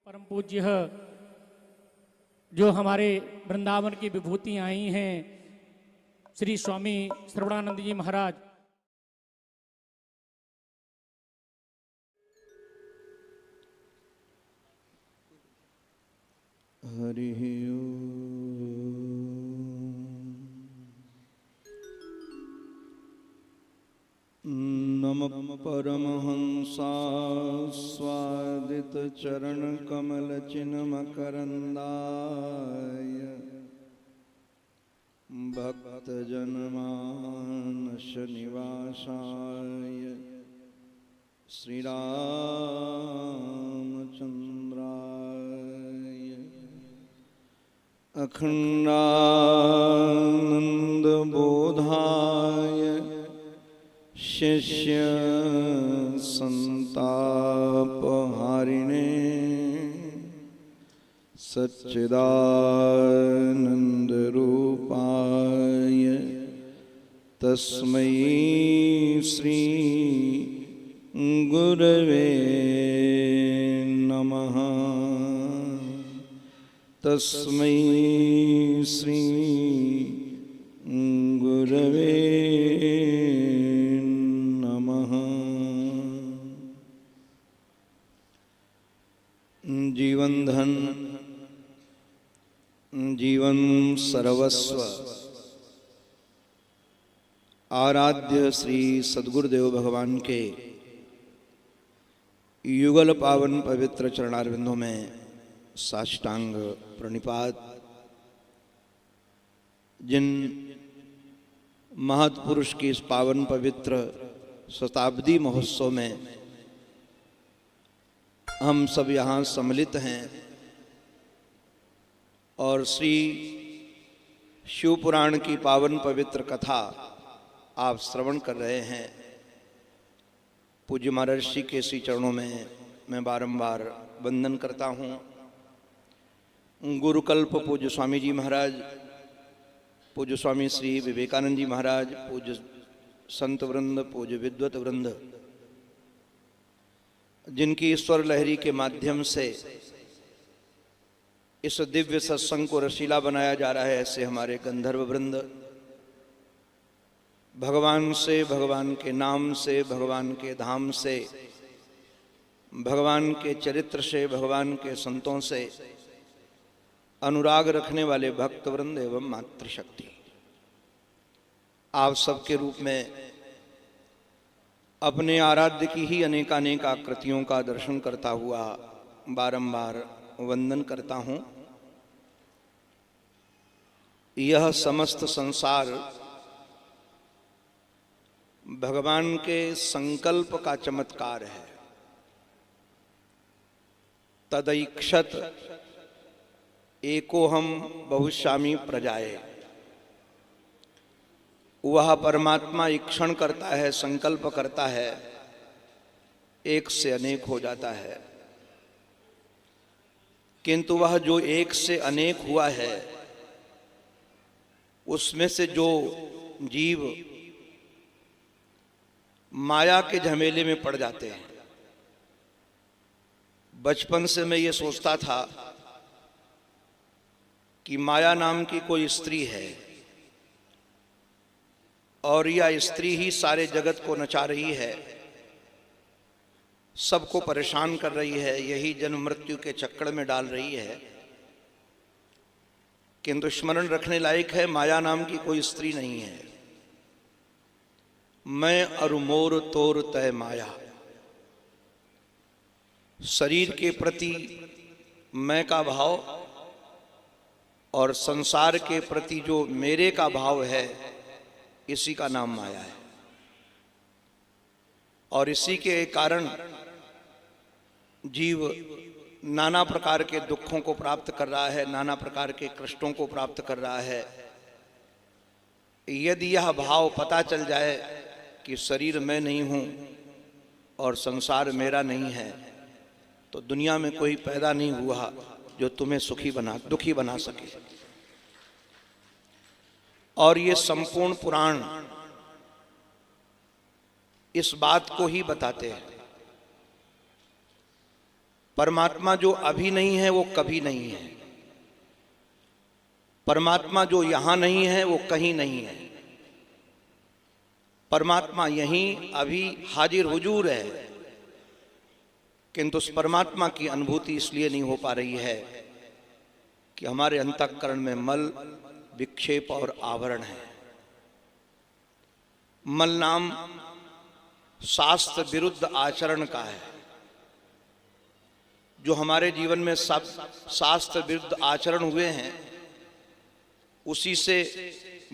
परम पूज्य जो हमारे वृंदावन की विभूति आई हैं श्री स्वामी श्रवणानंद जी महाराज, हरि नमः परमहंसास्वादित चरण कमल चिन्मकरंदाय भक्त जनमानस निवासाय श्री रामचंद्राय अखंडानंद बोधाय शिष्य संतापहारिणे सच्चिदानंद रूपाय तस्मै श्री गुरवे नमः। तस्मै श्री गुरवे नमः। जीवन धन जीवन सर्वस्व आराध्य श्री सद्गुरुदेव भगवान के युगल पावन पवित्र चरणारविंदों में साष्टांग प्रणिपात। जिन महत्पुरुष की इस पावन पवित्र शताब्दी महोत्सव में हम सब यहाँ सम्मिलित हैं और श्री शिव पुराण की पावन पवित्र कथा आप श्रवण कर रहे हैं। पूज्य महर्षि के श्री चरणों में मैं बारंबार वंदन करता हूँ। गुरुकल्प पूज्य स्वामी जी महाराज, पूज्य स्वामी श्री विवेकानंद जी महाराज, पूज्य संत वृंद, पूज्य विद्वत वृंद, जिनकी ईश्वर लहरी के माध्यम से इस दिव्य सत्संग को रसीला बनाया जा रहा है, ऐसे हमारे गंधर्व वृंद, भगवान से, भगवान के नाम से, भगवान के धाम से, भगवान के चरित्र से, भगवान के संतों से अनुराग रखने वाले भक्त वृंद एवं मातृशक्ति, आप सबके रूप में अपने आराध्य की ही अनेकानेक आकृतियों का दर्शन करता हुआ बारंबार वंदन करता हूँ। यह समस्त संसार भगवान के संकल्प का चमत्कार है। तदैक्षत एकोहम बहुश्यामी प्रजाए, वह परमात्मा ईक्षण करता है, संकल्प करता है, एक से अनेक हो जाता है। किंतु वह जो एक से अनेक हुआ है उसमें से जो जीव माया के झमेले में पड़ जाते हैं। बचपन से मैं ये सोचता था कि माया नाम की कोई स्त्री है और यह स्त्री ही सारे जगत को नचा रही है, सबको परेशान कर रही है, यही जन्म मृत्यु के चक्कर में डाल रही है। किंतु स्मरण रखने लायक है, माया नाम की कोई स्त्री नहीं है। मैं अरु मोर तोर तय माया, शरीर के प्रति मैं का भाव और संसार के प्रति जो मेरे का भाव है, इसी का नाम माया है। और इसी के कारण जीव नाना प्रकार के दुखों को प्राप्त कर रहा है, नाना प्रकार के कष्टों को प्राप्त कर रहा है। यदि यह भाव पता चल जाए कि शरीर मैं नहीं हूं और संसार मेरा नहीं है, तो दुनिया में कोई पैदा नहीं हुआ जो तुम्हें दुखी बना सके। और ये संपूर्ण पुराण इस बात को ही बताते हैं। परमात्मा जो अभी नहीं है वो कभी नहीं है, परमात्मा जो यहां नहीं है वो कहीं नहीं है, परमात्मा यहीं अभी हाजिर हुजूर है। किंतु उस परमात्मा की अनुभूति इसलिए नहीं हो पा रही है कि हमारे अंतःकरण में मल, विक्षेप और आवरण है। मल नाम शास्त्र विरुद्ध आचरण का है। जो हमारे जीवन में सब शास्त्र विरुद्ध आचरण हुए हैं उसी से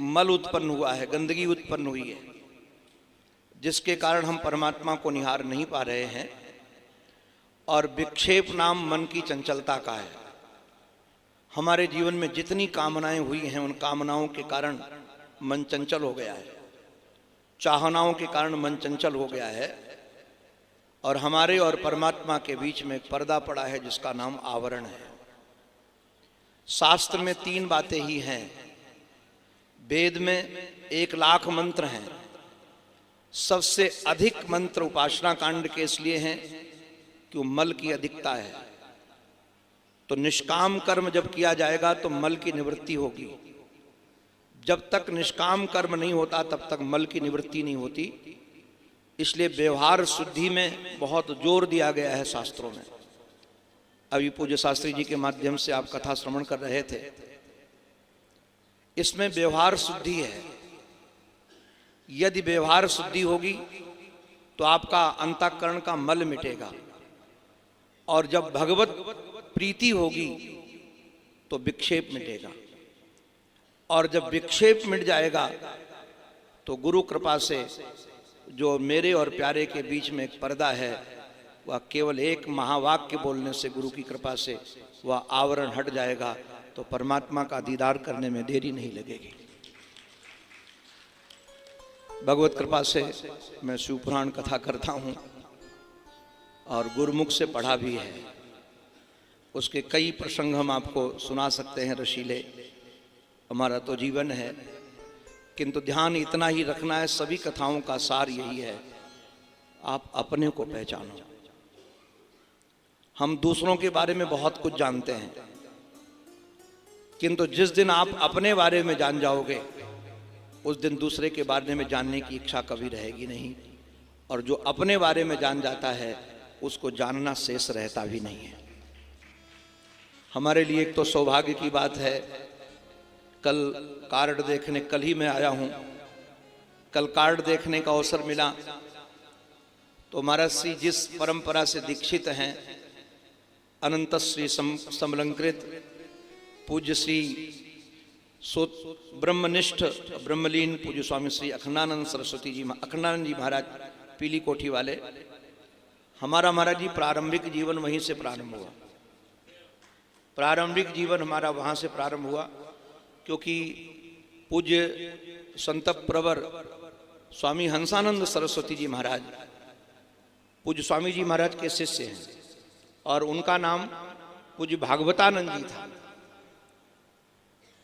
मल उत्पन्न हुआ है, गंदगी उत्पन्न हुई है, जिसके कारण हम परमात्मा को निहार नहीं पा रहे हैं। और विक्षेप नाम मन की चंचलता का है। हमारे जीवन में जितनी कामनाएं हुई हैं उन कामनाओं के कारण मन चंचल हो गया है, चाहनाओं के कारण मन चंचल हो गया है, और हमारे और परमात्मा के बीच में एक पर्दा पड़ा है जिसका नाम आवरण है। शास्त्र में 3 बातें ही हैं। वेद में 1,00,000 मंत्र हैं। सबसे अधिक मंत्र उपासना कांड के इसलिए हैं कि वो मल की अधिकता है। तो निष्काम कर्म जब किया जाएगा तो मल की निवृत्ति होगी। जब तक निष्काम कर्म नहीं होता तब तक मल की निवृत्ति नहीं होती। इसलिए व्यवहार शुद्धि में बहुत जोर दिया गया है शास्त्रों में। अभी पूज्य शास्त्री जी के माध्यम से आप कथा श्रवण कर रहे थे, इसमें व्यवहार शुद्धि है। यदि व्यवहार शुद्धि होगी तो आपका अंतःकरण का मल मिटेगा, और जब भगवत प्रीति होगी तो विक्षेप मिटेगा, और जब विक्षेप मिट जाएगा तो गुरु कृपा से जो मेरे और प्यारे के बीच में एक पर्दा है वह केवल एक महावाक्य बोलने से, गुरु की कृपा से वह आवरण हट जाएगा। तो परमात्मा का दीदार करने में देरी नहीं लगेगी। भगवत कृपा से मैं शिवपुराण कथा करता हूँ और गुरुमुख से पढ़ा भी है। उसके कई प्रसंग हम आपको सुना सकते हैं रसीले, हमारा तो जीवन है। किंतु ध्यान इतना ही रखना है, सभी कथाओं का सार यही है, आप अपने को पहचानो। हम दूसरों के बारे में बहुत कुछ जानते हैं, किंतु जिस दिन आप अपने बारे में जान जाओगे उस दिन दूसरे के बारे में जानने की इच्छा कभी रहेगी नहीं। और जो अपने बारे में जान जाता है उसको जानना शेष रहता भी नहीं है। हमारे लिए एक तो सौभाग्य की बात है, कल कार्ड देखने, कल ही मैं आया हूँ, कल कार्ड देखने का अवसर मिला। तो महाराज श्री जिस परंपरा से दीक्षित हैं, अनंत श्री समलंकृत पूज्य श्री ब्रह्मनिष्ठ ब्रह्मलीन पूज्य स्वामी श्री अखंडानंद सरस्वती जी, अखंडानंद जी महाराज पीली कोठी वाले, हमारा महाराज जी प्रारंभिक जीवन वहीं से प्रारंभ हुआ। प्रारंभिक जीवन हमारा वहाँ से प्रारंभ हुआ, क्योंकि पूज्य संत प्रवर स्वामी हंसानंद सरस्वती जी महाराज पूज्य स्वामी जी महाराज के शिष्य हैं, और उनका नाम पूज्य भागवतानंद जी था।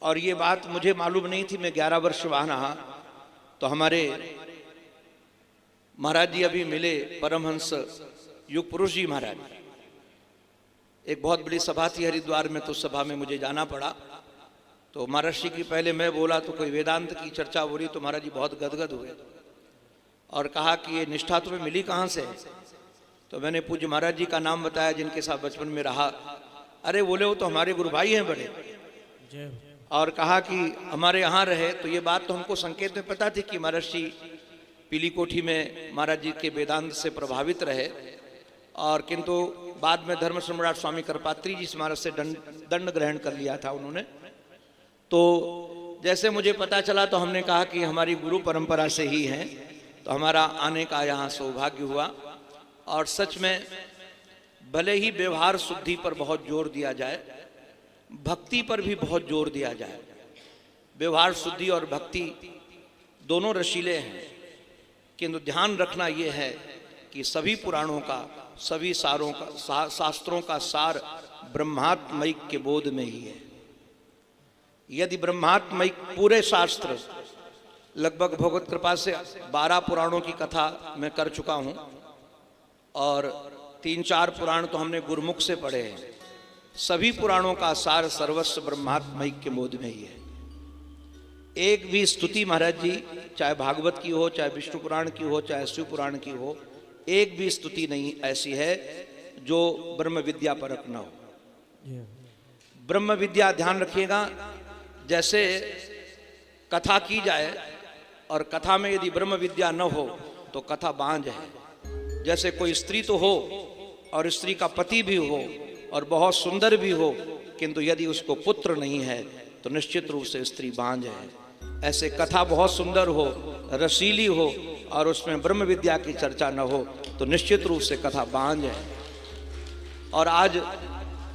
और ये बात मुझे मालूम नहीं थी, मैं 11 वर्ष वहाँ रहा। तो हमारे महाराज जी अभी मिले, परमहंस युग पुरुष जी महाराज। एक बहुत बड़ी सभा थी हरिद्वार में, तो सभा में मुझे जाना पड़ा। तो महाराज जी की पहले मैं बोला तो कोई वेदांत की चर्चा हो रही, तो महाराज जी बहुत गदगद हुए और कहा कि ये निष्ठा तुम्हें मिली कहाँ से? तो मैंने पूज्य महाराज जी का नाम बताया जिनके साथ बचपन में रहा। अरे बोले वो तो हमारे गुरु भाई हैं बड़े, और कहा कि हमारे यहाँ रहे। तो ये बात तो हमको संकेत में पता थी कि महाराज जी पीली कोठी में महाराज जी के वेदांत से प्रभावित रहे, और किंतु बाद में धर्म सम्राट स्वामी करपात्री जी महाराज से दंड ग्रहण कर लिया था उन्होंने। तो जैसे मुझे पता चला तो हमने कहा कि हमारी गुरु परंपरा से ही हैं, तो हमारा आने का यहाँ सौभाग्य हुआ। और सच में भले ही व्यवहार शुद्धि पर बहुत जोर दिया जाए, भक्ति पर भी बहुत जोर दिया जाए। व्यवहार शुद्धि और भक्ति दोनों रसीले हैं, किंतु ध्यान रखना यह है कि सभी पुराणों का, सभी सारों का, शास्त्रों का सार ब्रह्मात्मैक्य के बोध में ही है। यदि ब्रह्मात्मैक्य पूरे शास्त्र, लगभग भगवत कृपा से 12 पुराणों की कथा मैं कर चुका हूँ, और 3-4 पुराण तो हमने गुरुमुख से पढ़े हैं। सभी पुराणों का सार सर्वस्व ब्रह्मात्म के मोद में ही है। एक भी स्तुति महाराज जी, चाहे भागवत की हो, चाहे विष्णु पुराण की हो, चाहे शिव पुराण की हो, एक भी स्तुति नहीं ऐसी है जो ब्रह्म विद्या परक न हो। ब्रह्म विद्या, ध्यान रखिएगा, जैसे कथा की जाए और कथा में यदि ब्रह्म विद्या न हो तो कथा बांझ है। जैसे कोई स्त्री तो हो और स्त्री का पति भी हो और बहुत सुंदर भी हो, किंतु यदि उसको पुत्र नहीं है तो निश्चित रूप से स्त्री बांझ है। ऐसे कथा बहुत सुंदर हो, रसीली हो और उसमें ब्रह्म विद्या की चर्चा न हो तो निश्चित रूप से कथा बांझ है। और आज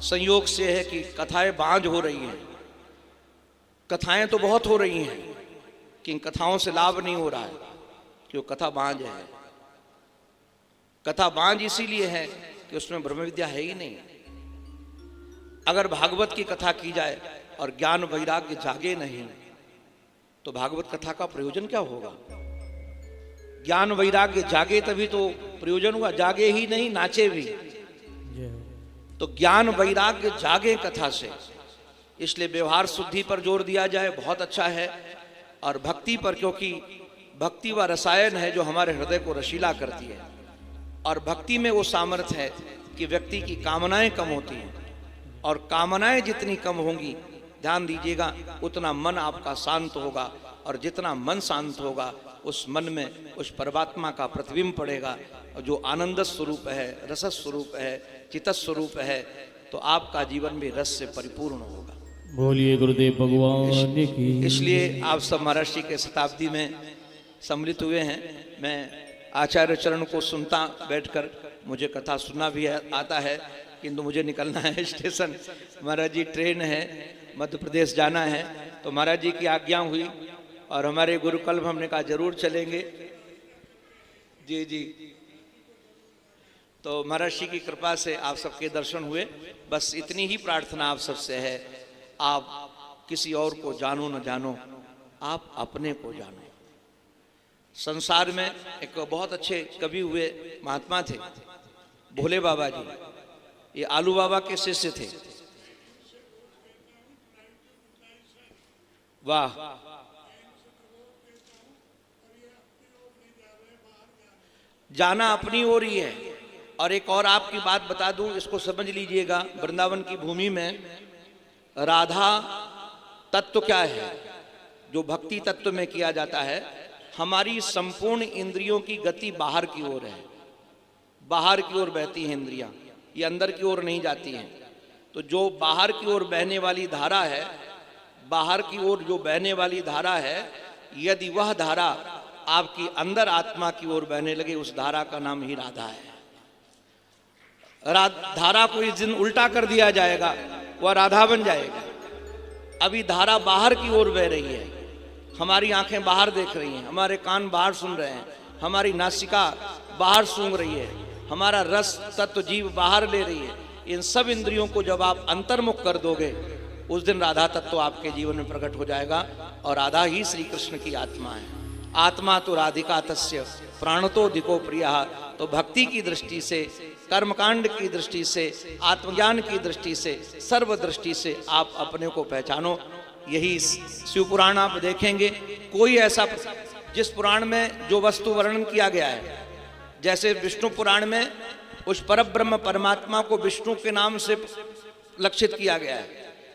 संयोग से है कि कथाएं बांझ हो रही हैं। कथाएं तो बहुत हो रही हैं, कि कथाओं से लाभ नहीं हो रहा है, क्यों? कथा बांझ है। कथा बांझ इसीलिए है कि उसमें ब्रह्म विद्या है ही नहीं। अगर भागवत की कथा की जाए और ज्ञान वैराग्य जागे नहीं तो भागवत कथा का प्रयोजन क्या होगा? ज्ञान वैराग्य जागे तभी तो प्रयोजन हुआ, जागे ही नहीं नाचे भी। तो ज्ञान वैराग्य जागे कथा से, इसलिए व्यवहार शुद्धि पर जोर दिया जाए, बहुत अच्छा है। और भक्ति पर, क्योंकि भक्ति व रसायन है जो हमारे हृदय को रसीला करती है। और भक्ति में वो सामर्थ्य है कि व्यक्ति की कामनाएं कम होती हैं, और कामनाएं जितनी कम होंगी, ध्यान दीजिएगा, उतना मन आपका शांत होगा। और जितना मन शांत होगा उस मन में उस परमात्मा का प्रतिबिंब पड़ेगा, जो आनंद स्वरूप है, रस स्वरूप है, चित्त स्वरूप है, तो आपका जीवन भी रस से परिपूर्ण होगा। बोलिए गुरुदेव भगवान की। इसलिए आप सब महर्षि के शताब्दी में सम्मिलित हुए हैं। मैं आचार्य चरण को सुनता बैठकर, मुझे कथा सुनना भी आता है, किंतु मुझे निकलना है स्टेशन। महाराज जी ट्रेन है, मध्य प्रदेश जाना है, तो महाराज जी की आज्ञा हुई और हमारे गुरुकल्प हमने कहा जरूर चलेंगे। जी जी, तो महर्षि की कृपा से आप सबके दर्शन हुए। बस इतनी ही प्रार्थना आप सबसे है, आप किसी और को जानो न जानो, आप अपने को जानो। संसार में एक बहुत अच्छे कवि हुए महात्मा थे, भोले बाबा जी। ये आलू बाबा के शिष्य थे। वाह, जाना अपनी ओर ही है। और एक और आपकी बात बता दूं, इसको समझ लीजिएगा। वृंदावन की भूमि में राधा तत्व क्या है, जो भक्ति तत्व में किया जाता है। हमारी संपूर्ण इंद्रियों की गति बाहर की ओर है, बाहर की ओर बहती हैं इंद्रियां, ये अंदर की ओर नहीं जाती हैं। तो जो बाहर की ओर बहने वाली धारा है, बाहर की ओर जो बहने वाली धारा है, यदि वह धारा आपकी अंदर आत्मा की ओर बहने लगे, उस धारा का नाम ही राधा है। धारा को इस दिन उल्टा कर दिया जाएगा, वह राधा बन जाएगा। अभी धारा बाहर की ओर बह रही है, हमारी आंखें बाहर देख रही हैं, हमारे कान बाहर सुन रहे हैं, हमारी नासिका बाहर सूंघ रही है, हमारा रस तत्व जीव बाहर ले रही है। इन सब इंद्रियों को जब आप अंतर्मुख कर दोगे, उस दिन राधा तत्व आपके जीवन में प्रकट हो जाएगा। और राधा ही श्री कृष्ण की आत्मा है। आत्मा तो राधिका तस्य प्राणतो दिको प्रिया। तो भक्ति की दृष्टि से, कर्मकांड की दृष्टि से, आत्मज्ञान की दृष्टि से, सर्व दृष्टि से आप अपने को पहचानो। यही शिव पुराण आप देखेंगे, कोई ऐसा जिस पुराण में जो वस्तु वर्णन किया गया है, जैसे विष्णु पुराण में उस परब्रह्म परमात्मा को विष्णु के नाम से लक्षित किया गया है,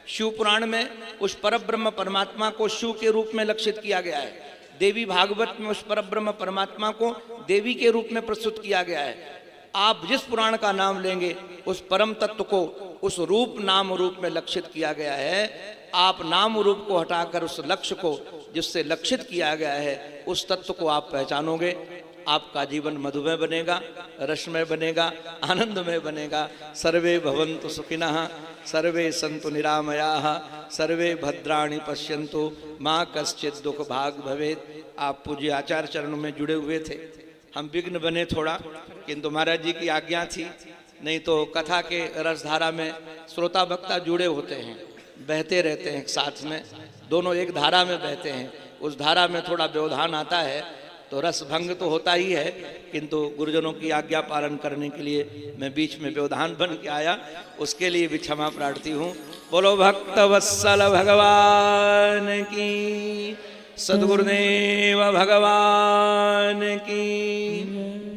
शिव पुराण में उस परब्रह्म परमात्मा को शिव के रूप में लक्षित किया गया है, देवी भागवत में उस परब्रह्म परमात्मा को देवी के रूप में प्रस्तुत किया गया है। आप जिस पुराण का नाम लेंगे, उस परम तत्व को उस रूप नाम रूप में लक्षित किया गया है। आप नाम रूप को हटाकर उस लक्ष्य को जिससे लक्षित किया गया है, उस तत्व को आप पहचानोगे, आपका जीवन मधुमय बनेगा, रसमय बनेगा, आनंदमय बनेगा। सर्वे भवन्तु सुखिनः, सर्वे सन्तु निरामयाः, सर्वे भद्राणि पश्यन्तु, माँ कश्चित् दुख भाग भवेत्। आप पूज्य आचार्य चरणों में जुड़े हुए थे, हम विघ्न बने थोड़ा, किंतु महाराज जी की आज्ञा थी। नहीं तो कथा के रसधारा में श्रोता वक्ता जुड़े होते हैं, बहते रहते हैं साथ में, दोनों एक धारा में बहते हैं। उस धारा में थोड़ा व्यवधान आता है, तो रस भंग तो होता ही है, किंतु गुरुजनों की आज्ञा पालन करने के लिए मैं बीच में व्यवधान बन के आया, उसके लिए भी क्षमा प्रार्थी हूँ। बोलो भक्त वत्सल भगवान की, सद्गुरुदेव भगवान की।